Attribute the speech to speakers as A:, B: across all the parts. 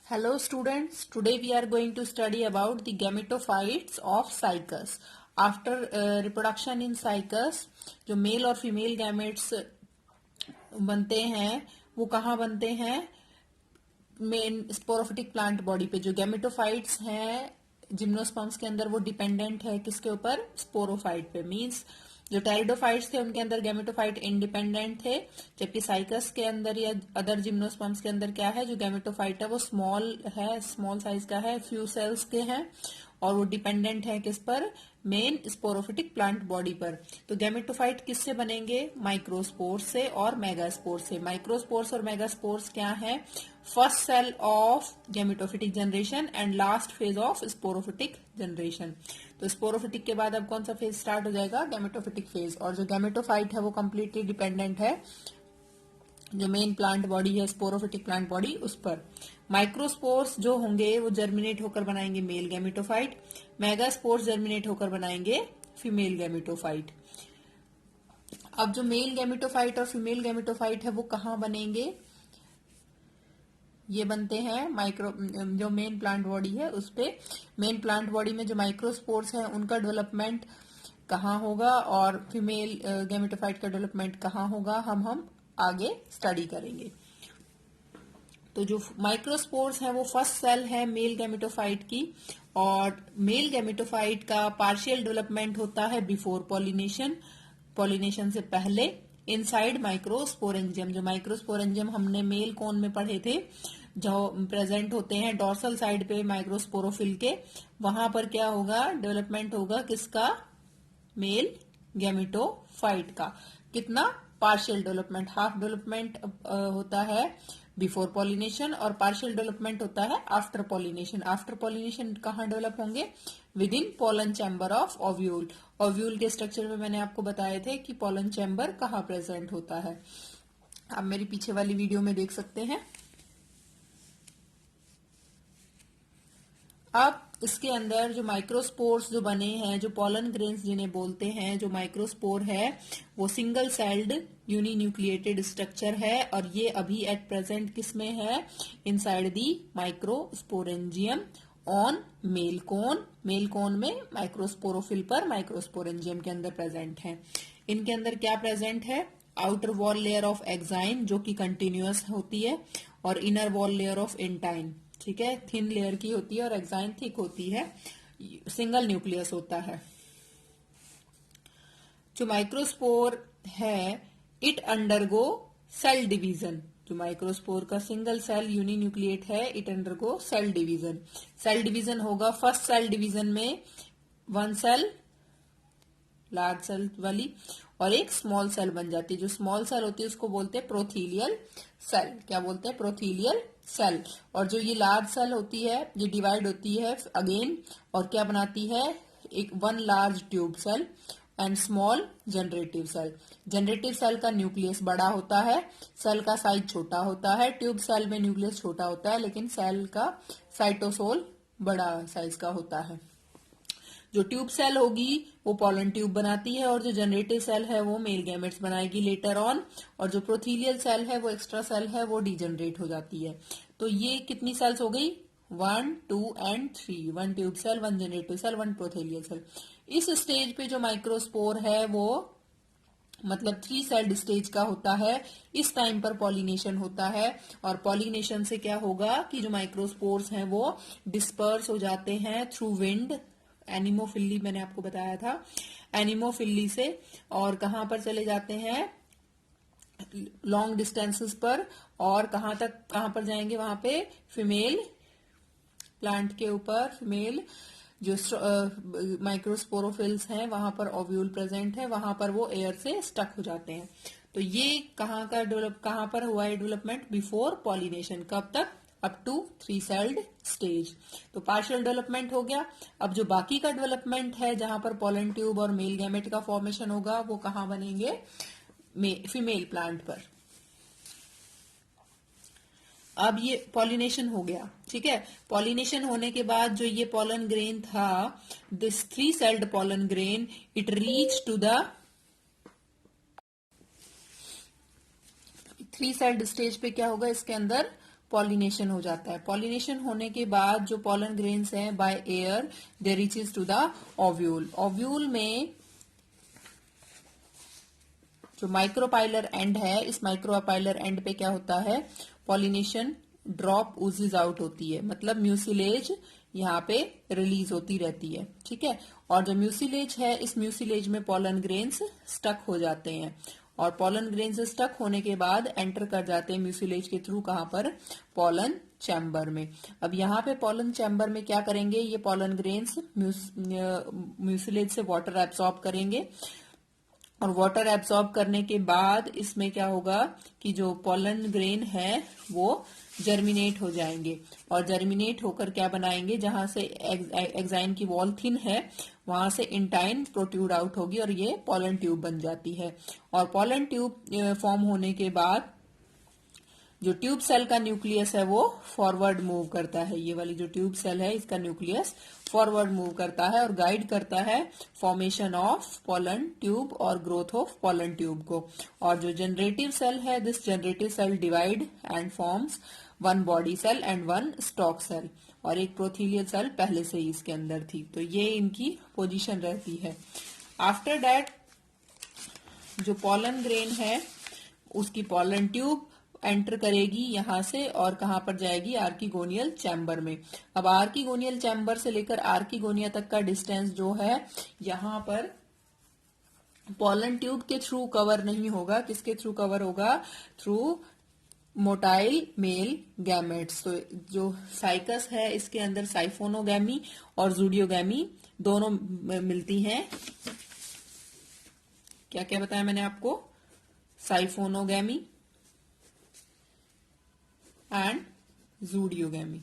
A: Hello students, today we are going to study about the gametophytes of cycas. After reproduction in cycas, जो mail और female gametes बनते हैं वो कहाँ बनते हैं? मेन स्पोरोफिटिक प्लांट बॉडी पे। जो गैमेटोफाइट्स हैं जिम्नोस्पर्म्स के अंदर वो डिपेंडेंट है किसके ऊपर? स्पोरोफाइट पे। मींस जो टेरिडोफाइट्स थे उनके अंदर गैमेटोफाइट इंडिपेंडेंट थे, जबकि साइकस के अंदर या अदर जिम्नोस्पर्म्स के अंदर क्या है, जो गैमेटोफाइट है वो स्मॉल है, स्मॉल साइज का है, फ्यू सेल्स के हैं और वो डिपेंडेंट है किस पर? मेन स्पोरोफिटिक प्लांट बॉडी पर। तो गैमेटोफाइट किससे बनेंगे? माइक्रोस्पोर्स से और मेगास्पोर्स से। माइक्रोस्पोर्स और मेगास्पोर्स क्या है? First cell of gametophytic generation and last phase of sporophytic generation. तो स्पोरोफिटिक के बाद अब कौन सा फेज स्टार्ट हो जाएगा? Gametophytic phase. और जो गैमेटोफाइट है वो कंप्लीटली डिपेंडेंट है जो मेन प्लांट बॉडी है, स्पोरोफिटिक प्लांट बॉडी, उस पर। माइक्रोस्पोर्स जो होंगे वो जर्मिनेट होकर बनाएंगे मेल गैमेटोफाइट, मेगास्पोर्स जर्मिनेट होकर बनाएंगे फीमेल गैमेटोफाइट। अब जो मेल गैमेटोफाइट और फीमेल गैमेटोफाइट है वो कहाँ बनेंगे? ये बनते हैं माइक्रो जो मेन प्लांट बॉडी है उस पे। मेन प्लांट बॉडी में जो माइक्रोस्पोर्स है उनका डेवलपमेंट कहाँ होगा और फीमेल गैमेटोफाइट का डेवलपमेंट कहाँ होगा, हम आगे स्टडी करेंगे। तो जो माइक्रोस्पोर्स है वो फर्स्ट सेल है मेल गैमेटोफाइट की, और मेल गैमेटोफाइट का पार्शियल डेवलपमेंट होता है बिफोर पॉलिनेशन, पॉलिनेशन से पहले, इनसाइड माइक्रोस्पोरेंजियम। जो माइक्रोस्पोरेंजियम हमने मेल कोन में पढ़े थे, जो प्रेजेंट होते हैं डोर्सल साइड पे माइक्रोस्पोरोफिल के, वहां पर क्या होगा? डेवलपमेंट होगा किसका? मेल गैमेटोफाइट का। कितना? Partial development. हाफ डेवलपमेंट होता है बिफोर पॉलिनेशन और पार्शियल डेवलपमेंट होता है आफ्टर पॉलिनेशन। आफ्टर पॉलिनेशन कहाँ डेवलप होंगे? With in pollen chamber of ovule. Ovule के स्ट्रक्चर में मैंने आपको बताए थे कि पोलन चैम्बर कहाँ प्रेजेंट होता है, आप मेरी पीछे वाली वीडियो में देख सकते हैं। अब इसके अंदर जो माइक्रोस्पोर्स जो बने हैं, जो पोलन ग्रेन्स जिन्हें बोलते हैं, जो माइक्रोस्पोर है वो सिंगल सेल्ड यूनिन्यूक्लिएटेड स्ट्रक्चर है, और ये अभी एट प्रेजेंट किस में है? Inside the microsporangium on male cone. Male cone में माइक्रोस्पोरोफिल पर माइक्रोस्पोरेंजियम के अंदर प्रेजेंट है। इनके अंदर क्या प्रेजेंट है? Outer wall layer of exine जो कि कंटिन्यूअस होती है, और inner wall layer of intine, ठीक है, थिन लेयर की होती है, और एक्साइन थिक होती है, सिंगल न्यूक्लियस होता है। जो माइक्रोस्पोर है इट अंडरगो सेल डिवीजन। जो माइक्रोस्पोर का सिंगल सेल यूनिन्यूक्लिएट है it undergo cell division. Cell division होगा फर्स्ट सेल डिवीजन में वन सेल लार्ज सेल वाली और एक स्मॉल सेल बन जाती है। जो स्मॉल सेल होती है उसको बोलते हैं प्रोथीलियल सेल। क्या बोलते हैं? प्रोथीलियल सेल। और जो ये लार्ज सेल होती है ये डिवाइड होती है अगेन, और क्या बनाती है? एक one large tube cell and small generative cell. Generative cell का न्यूक्लियस बड़ा होता है, सेल का साइज छोटा होता है। ट्यूब सेल में न्यूक्लियस छोटा होता है लेकिन सेल का साइटोसोल बड़ा साइज का होता है। जो ट्यूब सेल होगी वो पोलन ट्यूब बनाती है, और जो जनरेटिव सेल है वो मेल गैमेट्स बनाएगी लेटर ऑन, और जो प्रोथीलियल सेल है वो एक्स्ट्रा सेल है वो डीजनरेट हो जाती है। तो ये कितनी सेल्स हो गई? 1, 2 and 3। 1 tube cell, 1 generative cell, 1 prothallial cell. इस स्टेज पे जो माइक्रोस्पोर है वो मतलब 3 सेल्ड स्टेज का होता है। इस टाइम पर पॉलिनेशन होता है, और पॉलिनेशन से क्या होगा कि जो माइक्रोस्पोर्स हैं वो डिस्पर्स हो जाते हैं थ्रू विंड, एनिमोफिली मैंने आपको बताया था, एनिमोफिली से, और कहां पर चले जाते हैं? लॉन्ग डिस्टेंसेस पर। और कहां तक, कहां पर जाएंगे? वहां पे फीमेल प्लांट के ऊपर, फीमेल जो माइक्रोस्पोरोफिल्स हैं वहां पर ओव्यूल प्रेजेंट है, वहां पर वो एयर से स्टक हो जाते हैं। तो ये कहाँ पर हुआ है डेवलपमेंट? Before pollination. कब तक? Up to 3 celled stage. तो पार्शियल डेवलपमेंट हो गया। अब जो बाकी का डेवलपमेंट है जहां पर पोलन ट्यूब और मेल गैमेट का फॉर्मेशन होगा वो कहाँ बनेंगे? फीमेल प्लांट पर। अब ये पॉलिनेशन हो गया, ठीक है। पॉलिनेशन होने के बाद जो ये पोलन ग्रेन था, this 3 celled pollen grain, it reach to the 3 celled stage पे क्या होगा? इसके अंदर पॉलिनेशन हो जाता है। पॉलिनेशन होने के बाद जो पॉलन ग्रेन्स हैं by air they reaches to the ovule. Ovule में जो माइक्रोपाइलर एंड है, इस माइक्रोपाइलर एंड पे क्या होता है, पॉलिनेशन ड्रॉप उजेज आउट होती है, मतलब म्यूसिलेज यहाँ पे रिलीज होती रहती है। ठीक है, और जो म्यूसिलेज है, इस म्यूसिलेज में पॉलन ग्रेन्स स्टक हो जाते हैं, और पॉलन ग्रेन्स स्टक होने के बाद एंटर कर जाते हैं म्यूसिलेज के थ्रू, कहां पर, पॉलन चैम्बर में। अब यहाँ पे पॉलन चैम्बर में क्या करेंगे, ये पॉलन ग्रेन्स म्यूसिलेज से वाटर एब्सॉर्ब करेंगे, और वाटर एब्सॉर्ब करने के बाद इसमें क्या होगा कि जो पॉलन ग्रेन है वो जर्मिनेट हो जाएंगे, और जर्मिनेट होकर क्या बनाएंगे, जहां से एक्साइन की वॉल थिन है वहां से इंटाइन प्रोट्रूड आउट होगी और ये पॉलन ट्यूब बन जाती है। और पॉलन ट्यूब फॉर्म होने के बाद जो ट्यूब सेल का न्यूक्लियस है वो फॉरवर्ड मूव करता है। ये वाली जो ट्यूब सेल है इसका न्यूक्लियस फॉरवर्ड मूव करता है और गाइड करता है फॉर्मेशन ऑफ पॉलन ट्यूब और ग्रोथ ऑफ पॉलन ट्यूब को। और जो जनरेटिव सेल है, this generative cell divide and forms one body cell and one stalk cell, और एक प्रोथीलियल सेल पहले से ही इसके अंदर थी। तो ये इनकी पोजीशन रहती है। आफ्टर दैट जो पॉलन ग्रेन है उसकी पॉलन ट्यूब एंटर करेगी यहां से, और कहां पर जाएगी, आर्किगोनियल चैम्बर में। अब आर्किगोनियल चैम्बर से लेकर आर्किगोनिया तक का डिस्टेंस जो है यहाँ पर पॉलन ट्यूब के थ्रू कवर नहीं होगा, किसके थ्रू कवर होगा, थ्रू मोटाइल मेल गैमेट्स। तो जो साइकस है इसके अंदर साइफोनोगैमी और जूडियोगैमी दोनों मिलती हैं। क्या क्या बताया मैंने आपको, साइफोनोगैमी एंड जूडियोगैमी।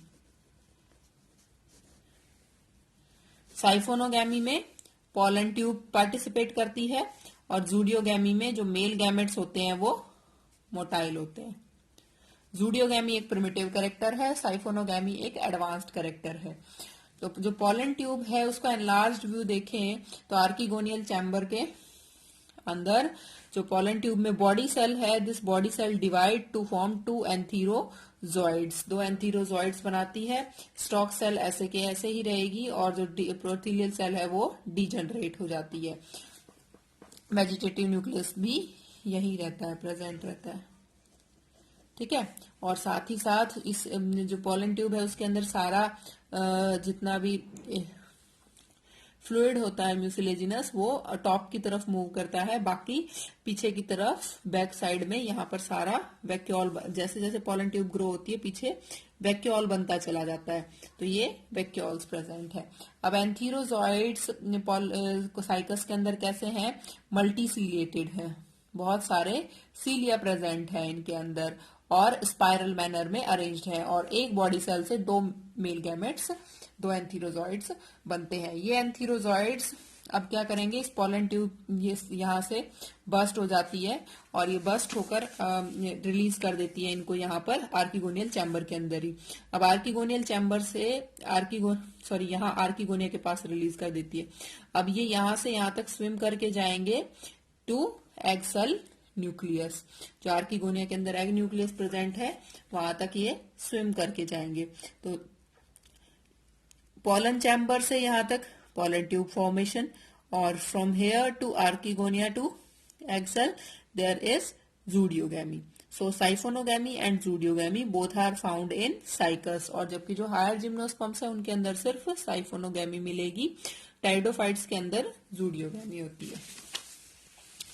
A: साइफोनोगैमी में पॉलन ट्यूब पार्टिसिपेट करती है, और जूडियोगैमी में जो मेल गैमेट्स होते हैं वो मोटाइल होते हैं। जूडियोगैमी एक प्रिमिटिव कैरेक्टर है, साइफोनोगैमी एक एडवांस्ड कैरेक्टर है। तो जो पॉलन ट्यूब है उसका एनलार्ज्ड व्यू देखें तो आर्किगोनियल चैम्बर के अंदर जो पॉलन ट्यूब में बॉडी सेल है, this body cell divide to form two antherozoids, दो एंथीरोजॉइड्स बनाती है। स्टॉक सेल ऐसे के ऐसे ही रहेगी, और जो प्रोथीलियल सेल है वो डीजनरेट हो जाती है। वेजिटेटिव न्यूक्लियस भी यही रहता है, प्रेजेंट रहता है। ठीक है, और साथ ही साथ इस जो पॉलन ट्यूब है उसके अंदर सारा जितना भी फ्लूइड होता है म्यूसिलेजिनस वो टॉप की तरफ मूव करता है, बाकी पीछे की तरफ बैक साइड में यहाँ पर सारा वैक्यूल, जैसे जैसे पॉलन ट्यूब ग्रो होती है पीछे वैक्यूल बनता चला जाता है, तो ये वैक्यूल्स प्रेजेंट है। अब एंथीरोजॉइड्स साइकस के अंदर कैसे हैं, मल्टीसीलिएटेड है, बहुत सारे सीलिया प्रेजेंट है इनके अंदर, और स्पाइरल मैनर में अरेंज्ड है, और एक बॉडी सेल से दो मेल गैमेट्स, दो एंथीरोजॉइड्स बनते हैं। ये एंथीरोजॉइड्स अब क्या करेंगे, इस पॉलन ट्यूब ये यहाँ से बस्ट हो जाती है, और ये बस्ट होकर रिलीज कर देती है इनको यहाँ पर आर्किगोनियल चैम्बर के अंदर ही। अब आर्किगोनियल चैम्बर से यहाँ आर्किगोनिया के पास रिलीज कर देती है। अब ये यहाँ से यहाँ तक स्विम करके जाएंगे टू एग सेल न्यूक्लियस, जो आर्किगोनिया के अंदर एग न्यूक्लियस प्रेजेंट है वहां तक ये स्विम करके जाएंगे। तो पॉलन चैम्बर से यहाँ तक पॉलन ट्यूब फॉर्मेशन, और from here to archegonia to egg cell there is zooidogamy. So siphonogamy and zooidogamy both are found in Cycas, और जबकि जो हायर जिम्नोस्पर्म्स है उनके अंदर सिर्फ साइफोनोगैमी मिलेगी, टाइडोफाइट्स के अंदर जूडियोगैमी होती है,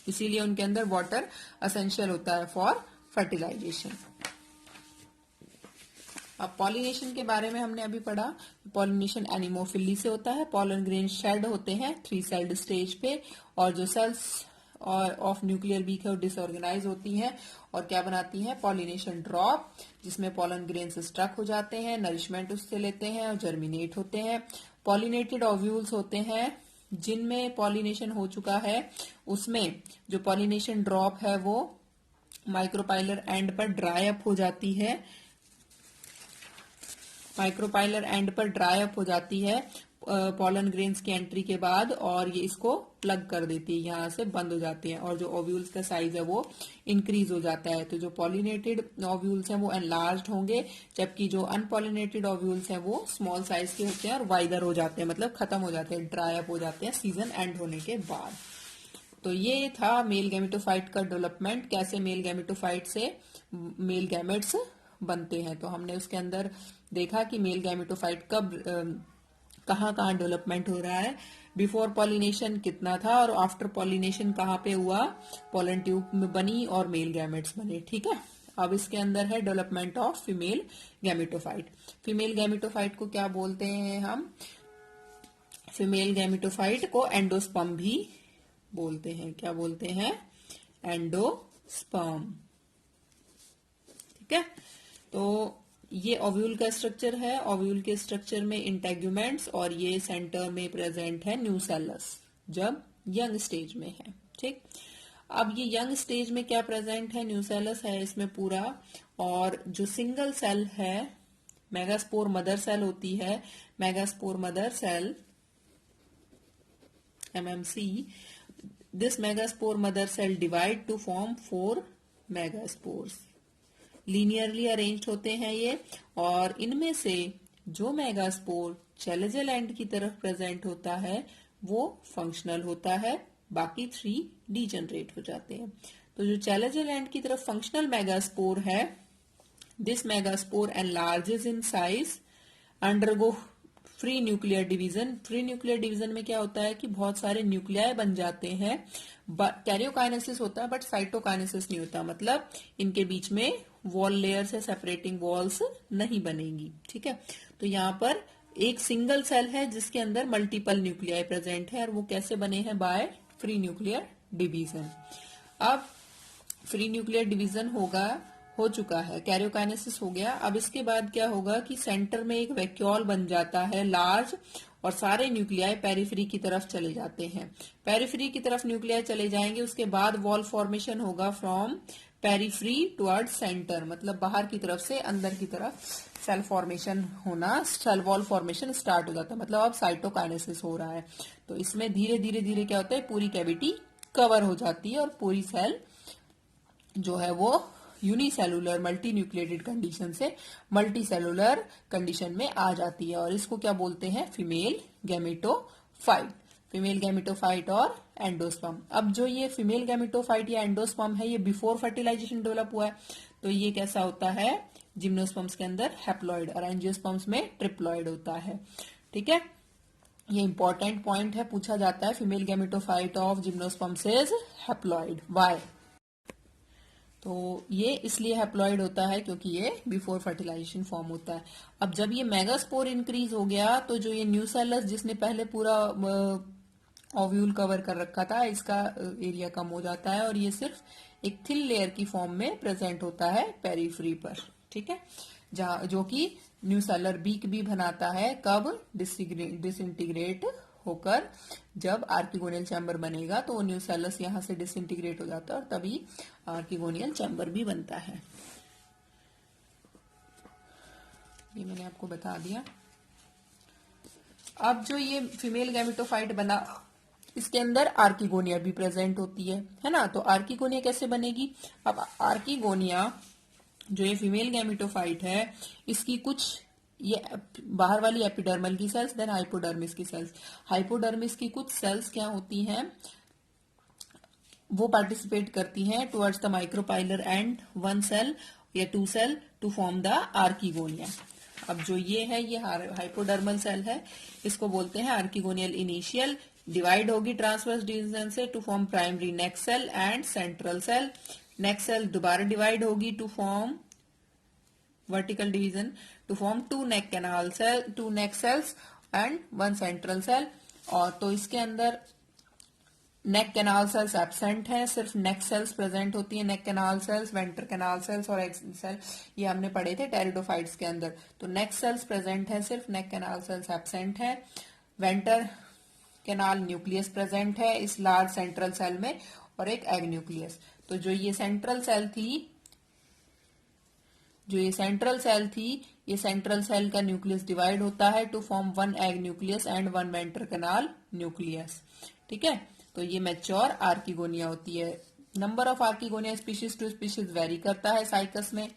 A: इसीलिए उनके अंदर वाटर असेंशियल होता है फॉर फर्टिलाइजेशन। अब पॉलिनेशन के बारे में हमने अभी पढ़ा, पॉलिनेशन एनिमोफिली से होता है। पॉलन ग्रेन शेड होते हैं 3 सेल्ड स्टेज पे, और जो सेल्स और ऑफ न्यूक्लियर बीक है वो डिसऑर्गेनाइज होती हैं और क्या बनाती हैं, पॉलिनेशन ड्रॉप, जिसमें पॉलन ग्रेन स्ट्रक हो जाते हैं, नरिशमेंट उससे लेते हैं और जर्मिनेट होते हैं। पॉलिनेटेड ओव्यूल्स होते हैं जिनमें पॉलिनेशन हो चुका है, उसमें जो पॉलिनेशन ड्रॉप है वो माइक्रोपाइलर एंड पर ड्राई अप हो जाती है, माइक्रोपाइलर एंड पर ड्राई अप हो जाती है, पॉलन ग्रेन्स की एंट्री के बाद, और ये इसको प्लग कर देती है, यहाँ से बंद हो जाते हैं और जो ओव्यूल्स का साइज है वो इंक्रीज हो जाता है। तो जो पॉलिनेटेड ओव्यूल्स हैं वो एनलार्ज्ड होंगे, जबकि जो अनपॉलिनेटेड ओव्यूल्स हैं वो स्मॉल साइज के होते हैं और वाइडर हो जाते हैं, मतलब खत्म हो जाते हैं, ड्राई अप हो जाते हैं सीजन एंड होने के बाद। तो ये था मेल गैमेटोफाइट का डेवलपमेंट, कैसे मेल गैमेटोफाइट से मेल गैमेट्स बनते हैं। तो हमने उसके अंदर देखा कि मेल गैमेटोफाइट कब कहाँ कहाँ डेवलपमेंट हो रहा है, बिफोर पॉलिनेशन कितना था और आफ्टर पॉलिनेशन कहाँ पे हुआ, पोलन ट्यूब में बनी और मेल गैमेट्स बने। ठीक है, अब इसके अंदर है development of female gametophyte. Female gametophyte को क्या बोलते हैं हम, फीमेल गैमेटोफाइट को एंडोस्पर्म भी बोलते हैं। क्या बोलते हैं, एंडोस्पर्म। ठीक है, तो ये ओव्यूल का स्ट्रक्चर है, ओव्यूल के स्ट्रक्चर में इंटेग्यूमेंट्स और ये सेंटर में प्रेजेंट है न्यूसेलस, जब यंग स्टेज में है। ठीक, अब ये यंग स्टेज में क्या प्रेजेंट है, न्यूसेलस है इसमें पूरा, और जो सिंगल सेल है मेगास्पोर मदर सेल होती है, megaspore mother cell MMC, this megaspore mother cell divide to form 4 megaspores, linearly arranged होते हैं ये, और इनमें से जो मेगास्पोर चैलेजल एंड की तरफ प्रेजेंट होता है वो फंक्शनल होता है, बाकी 3 डीजनरेट हो जाते हैं। तो जो चैलेजल एंड की तरफ फंक्शनल मेगास्पोर है, this megaspore enlarges in size, undergo free nuclear division. Free nuclear division में क्या होता है कि बहुत सारे न्यूक्लियाई बन जाते हैं, कैरियोकाइनेसिस होता है बट साइटोकाइनेसिस नहीं होता, मतलब इनके बीच में वॉल लेयर से सेपरेटिंग वॉल्स नहीं बनेगी। ठीक है, तो यहाँ पर एक सिंगल सेल है जिसके अंदर मल्टीपल न्यूक्लियाई प्रेजेंट है, और वो कैसे बने हैं, बाय फ्री न्यूक्लियर डिवीजन। अब फ्री न्यूक्लियर डिवीजन हो चुका है, कैरियोकाइनेसिस हो गया। अब इसके बाद क्या होगा कि सेंटर में एक वैक्यूल बन जाता है लार्ज, और सारे न्यूक्लियाई पेरिफेरी की तरफ चले जाते हैं। पेरिफेरी की तरफ न्यूक्लियाई चले जाएंगे, उसके बाद वॉल फॉर्मेशन होगा फ्रॉम पेरिफेरी टुवर्ड सेंटर, मतलब बाहर की तरफ से अंदर की तरफ सेल फॉर्मेशन होना, सेल वॉल फॉर्मेशन स्टार्ट हो जाता है, मतलब अब साइटोकाइनेसिस हो रहा है। तो इसमें धीरे धीरे धीरे क्या होता है, पूरी कैविटी कवर हो जाती है और पूरी सेल जो है वो यूनिसेलुलर मल्टी न्यूक्लिएटेड कंडीशन से मल्टी सेलुलर कंडीशन में आ जाती है, और इसको क्या बोलते हैं, फीमेल गैमेटोफाइट। फीमेल गैमेटोफाइट और एंडोस्पर्म। अब जो ये फीमेल गैमेटोफाइट या एंडोस्पर्म है, ये बिफोर फर्टिलाइजेशन डेवलप हुआ है, तो ये कैसा होता है, जिम्नोस्पर्म्स के अंदर हैप्लॉइड और एंजियोस्पर्म्स में ट्रिप्लॉइड होता है। ठीक है, ये इंपॉर्टेंट पॉइंट है, पूछा जाता है, female gametophyte of gymnosperms is haploid, why. तो ये इसलिए हैप्लॉइड होता है क्योंकि ये बिफोर फर्टिलाइजेशन फॉर्म होता है। अब जब ये मेगास्पोर इंक्रीज हो गया, तो जो ये न्यूसेलस जिसने पहले पूरा ओव्यूल कवर कर रखा था, इसका एरिया कम हो जाता है और ये सिर्फ एक थिन लेयर की फॉर्म में प्रेजेंट होता है पेरिफेरी पर। ठीक है, जो कि न्यूसेलर बीक भी बनाता है, कब, डिसइंटीग्रेट होकर, जब आर्किगोनियल चैम्बर बनेगा तो वो न्यूसेलस यहां से डिसइंटीग्रेट हो जाता है और तभी आर्किगोनियल चैम्बर भी बनता है। ये मैंने आपको बता दिया। अब जो ये फीमेल गैमेटोफाइट बना, इसके अंदर आर्किगोनिया भी प्रेजेंट होती है ना। तो आर्किगोनिया कैसे बनेगी, अब आर्किगोनिया जो ये फीमेल गैमेटोफाइट है, इसकी कुछ ये बाहर वाली एपिडर्मल की सेल्स, देन हाइपोडर्मिस की सेल्स। हाइपोडर्मिस की कुछ सेल्स क्या होती हैं, वो पार्टिसिपेट करती हैं towards the micropylar end 1 cell या 2 cell to form the archegonia. अब जो ये है, ये हाइपोडर्मल सेल है, इसको बोलते हैं आर्किगोनियल इनिशियल। डिवाइड होगी ट्रांसवर्स डिवीजन से to form primary neck cell and central cell. Neck cell दोबारा डिवाइड होगी to form vertical division to form 2 neck canal cell, 2 neck cells and 1 central cell. और तो इसके अंदर नेक कैनाल सेल्स एब्सेंट है, सिर्फ नेक सेल्स प्रेजेंट होती है। Neck canal cells, venter canal cells और एक्सिन सेल, ये हमने पढ़े थे टेरिडोफाइट्स के अंदर। तो नेक सेल्स प्रेजेंट है, सिर्फ नेक कैनाल सेल्स एब्सेंट है। वेंटर कैनाल न्यूक्लियस प्रेजेंट है इस लार्ज सेंट्रल सेल में, और एक एग न्यूक्लियस। तो जो ये सेंट्रल सेल थी, ये सेंट्रल सेल का न्यूक्लियस डिवाइड होता है to form one egg nucleus and one ventral canal nucleus. ठीक है, तो ये मैच्योर आर्किगोनिया होती है। Number of archegonia species to species vary करता है साइकस में।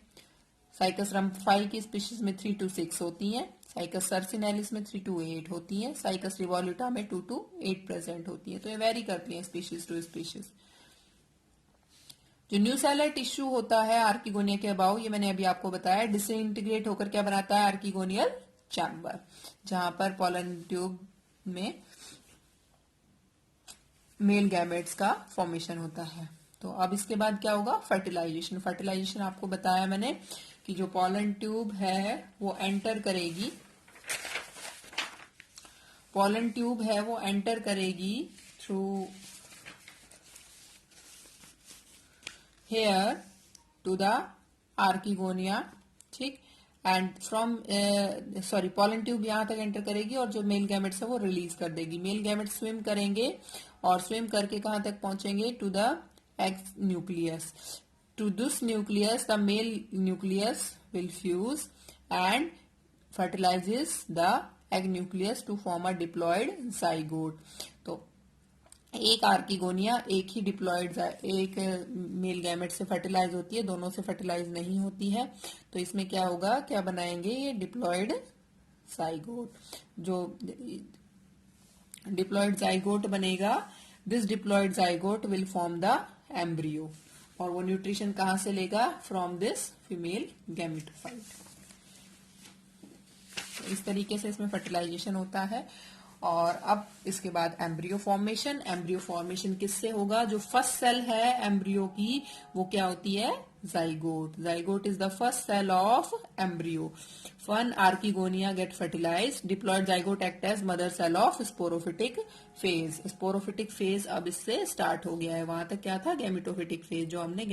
A: साइकस रम्फाई की स्पीशीज में 3 to 6 होती हैं, साइकस सर्सिनेलिस में 3 to 8 होती हैं, साइकस रिवोल्यूटा में 2 to 8 प्रेजेंट होती है। तो ये वेरी करती हैं स्पीशीज टू स्पीशीज। जो न्यू सेलर टिश्यू होता है आर्किगोनिया के अबाउ, ये मैंने अभी आपको बताया, डिसइंटीग्रेट होकर क्या बनाता है आर्किगोनियल चैम्बर, जहां पर पॉलन ट्यूब में मेल गैमेट्स का फॉर्मेशन होता है। तो अब इसके बाद क्या होगा, फर्टिलाइजेशन। फर्टिलाइजेशन आपको बताया मैंने कि जो पॉलन ट्यूब है वो एंटर करेगी, पॉलन ट्यूब है वो एंटर करेगी through here to the archegonia. ठीक, एंड फ्रॉम पॉलन ट्यूब यहां तक एंटर करेगी और जो मेल गैमेट्स है वो रिलीज कर देगी। मेल गैमेट्स स्विम करेंगे और स्विम करके कहां तक पहुंचेंगे, to the egg nucleus. To this nucleus the male nucleus will fuse and fertilizes the egg nucleus to form a diploid zygote। तो एक आर्किगोनिया एक ही डिप्लॉइड, एक मेल गैमेट से फर्टिलाइज होती है, दोनों से फर्टिलाइज नहीं होती है। तो इसमें क्या होगा, क्या बनाएंगे, ये डिप्लॉइड जाइगोट। जो डिप्लॉइड जाइगोट बनेगा, this diploid zygote will form the embryo, और वो न्यूट्रिशन कहां से लेगा, फ्रॉम दिस फीमेल गैमेटोफाइट। तो इस तरीके से इसमें फर्टिलाइजेशन होता है। और अब इसके बाद एम्ब्रियो फॉर्मेशन। एम्ब्रियो फॉर्मेशन किससे होगा, जो फर्स्ट सेल है एम्ब्रियो की वो क्या होती है, zygote. Zygote is the first cell of embryo. One archegonia get fertilize, diploid zygote act as mother cell of sporophytic phase. Sporophytic phase अब इससे स्टार्ट हो गया है, वहां तक क्या था, गैमेटोफिटिक फेज, जो हमने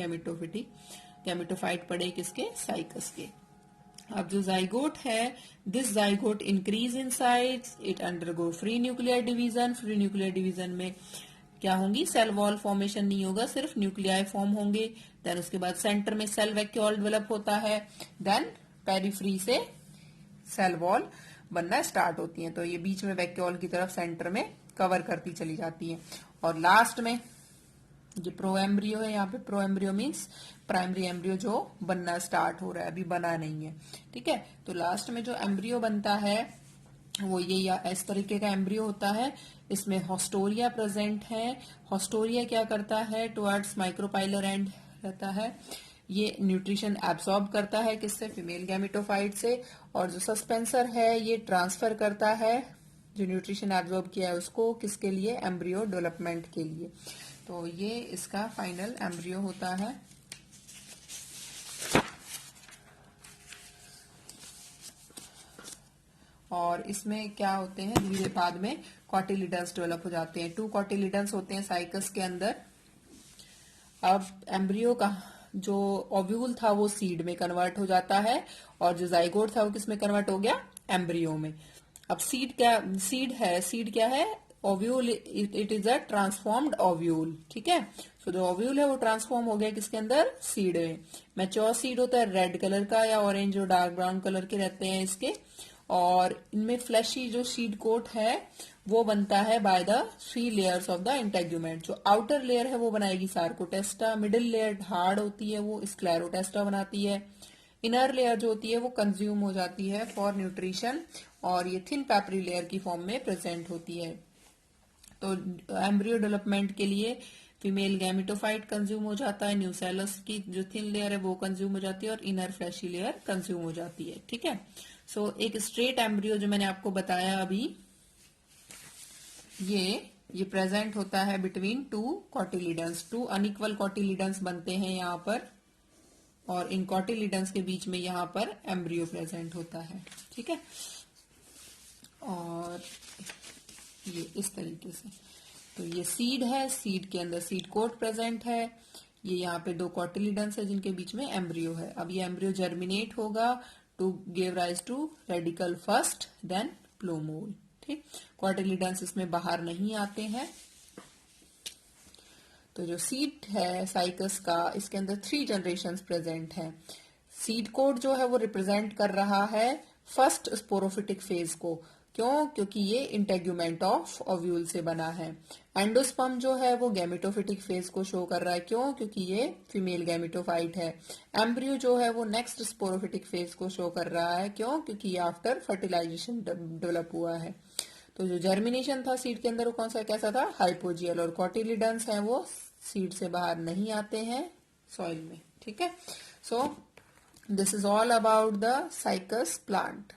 A: गैमेटोफाइट पढ़े किसके, साइकस के। अब जो जाइगोट है, this zygote increase in size, it undergo free nuclear division. Free nuclear division में क्या होंगी, सेल वॉल फॉर्मेशन नहीं होगा, सिर्फ न्यूक्लियाई फॉर्म होंगे। देन उसके बाद सेंटर में सेल वैक्यूल डेवलप होता है, देन पेरिफ्री से सेल वॉल बनना स्टार्ट होती है। तो ये बीच में वैक्यूल की तरफ सेंटर में कवर करती चली जाती है। और लास्ट में जो प्रो एम्ब्रियो है, यहाँ पे pro embryo means primary embryo जो बनना स्टार्ट हो रहा है, अभी बना नहीं है। ठीक है, तो लास्ट में जो एम्ब्रियो बनता है वो ये या इस तरीके का एम्ब्रियो होता है। इसमें हॉस्टोरिया प्रेजेंट है। हॉस्टोरिया क्या करता है, टुवर्ड्स माइक्रोपाइलर एंड रहता है। ये न्यूट्रिशन एब्सॉर्ब करता है किससे, फीमेल गैमेटोफाइट से। और जो सस्पेंसर है ये ट्रांसफर करता है जो न्यूट्रिशन एब्सॉर्ब किया है उसको, किसके लिए, एम्ब्रियो डेवलपमेंट के लिए। तो ये इसका फाइनल एम्ब्रियो होता है। और इसमें क्या होते हैं, धीरे बाद में कॉटिलिडन्स डेवलप हो जाते हैं। 2 कॉटिलिडन्स होते हैं साइकस के अंदर। अब एम्ब्रियो का जो ओव्यूल था वो सीड में कन्वर्ट हो जाता है, और जो जाइगोट था वो किस में कन्वर्ट हो गया, एम्ब्रियो में। अब सीड क्या है, ovule, it is a transformed ovule. ठीक है, सो जो ओव्यूल है वो ट्रांसफॉर्म हो गया किसके अंदर, सीड में। मैच्योर सीड होता है रेड कलर का या ऑरेंज और डार्क ब्राउन कलर के रहते हैं इसके। और इनमें फ्लैशी जो सीड कोट है वो बनता है by the 3 layers of the integument. जो आउटर लेयर है वो बनाएगी सार्कोटेस्टा, मिडिल लेयर हार्ड होती है वो स्क्लेरोटेस्टा बनाती है, इनर लेयर जो होती है वो कंज्यूम हो जाती है फॉर न्यूट्रिशन, और ये थिन पेपरी लेयर की फॉर्म में प्रेजेंट होती है। तो एम्ब्रियो डेवलपमेंट के लिए फीमेल गैमेटोफाइट कंज्यूम हो जाता है, न्यूसेलस की जो थिन लेयर है वो कंज्यूम हो जाती है, और इनर फ्लैशी लेयर कंज्यूम हो जाती है। ठीक है, सो एक स्ट्रेट एम्ब्रियो जो मैंने आपको बताया अभी, ये प्रेजेंट होता है बिटवीन 2 कॉटिलिडन्स। 2 अनइक्वल कॉटिलिडन्स बनते हैं यहाँ पर, और इन कॉटिलिडन्स के बीच में यहाँ पर एम्ब्रियो प्रेजेंट होता है। ठीक है, और ये इस तरीके से। तो ये सीड है, सीड के अंदर सीड कोट प्रेजेंट है। ये यहाँ पे 2 कॉटिलिडन्स है जिनके बीच में एम्ब्रियो है। अब ये एम्ब्रियो जर्मिनेट होगा to give rise to radicle first, then plumule. ठीक, कॉटिलिडन्स इसमें बाहर नहीं आते हैं। तो जो सीड है साइकस का, इसके अंदर 3 जनरेशंस प्रेजेंट हैं। सीड कोड जो है वो रिप्रेजेंट कर रहा है फर्स्ट स्पोरोफिटिक फेज को। क्यों? क्योंकि ये इंटेग्यूमेंट ऑफ ओव्यूल से बना है। एंडोस्पर्म जो है वो गैमेटोफिटिक फेज को शो कर रहा है। क्यों? क्योंकि ये फीमेल गैमेटोफाइट है। एम्ब्रियो जो है वो नेक्स्ट स्पोरोफिटिक फेज को शो कर रहा है। क्यों? क्योंकि ये आफ्टर फर्टिलाइजेशन डेवलप हुआ है। तो जो जर्मिनेशन था सीड के अंदर वो कौन सा कैसा था? हाइपोजियल। और कॉटिलिडन्स है वो सीड से बाहर नहीं आते हैं सॉइल में। ठीक है। So this is all about the cycas plant.